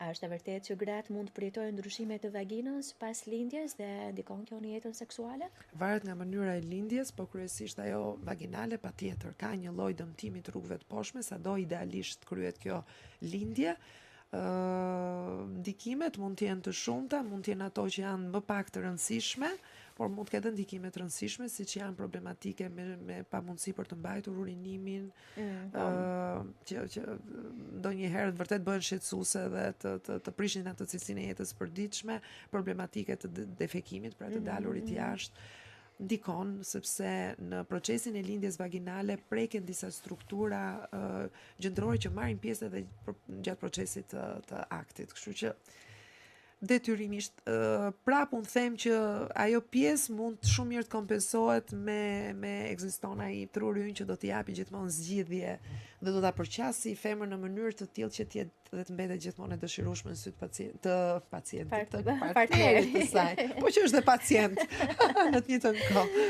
A është e vërtetë që gratë mund të përjetojnë ndryshime të vaginës pas lindjes dhe ndikon kjo në jetën seksuale? Varet nga mënyra e lindjes, po kryesisht ajo vaginale patjetër ka një lloj dëmtimi të rrugëve të poshtme, sado idealisht kryhet kjo lindje. Ndikimet mund të jenë të shumta, mund të jenë ato që janë më pak të rëndësishme, por mund të ketë ndikime të rëndësishme, siç janë problematike me pamundësi për të mbajtur urinimin, që ndonjëherë vërtet bëhen shqetësuese dhe të prishin atë cilësinë e jetës përditshme, problematike të defekimit, pra të dalurit jashtë. Ndikon sepse në procesin e lindjes vaginale preken disa struktura gjendrore që marrin pjesë edhe gjatë procesit të aktit. Kështu që detyrimisht prap unë them që ajo pjesë mund shumë mirë të kompensohet me ekziston ai truri ynë që do t'i japi gjithmonë zgjidhje dhe do ta përqasi femrën në mënyrë të tillë që të jetë dhe të mbetet gjithmonë e dëshirueshme në sy të pacientit, të partnerit të saj, po që është dhe pacient në të njëjtën kohë.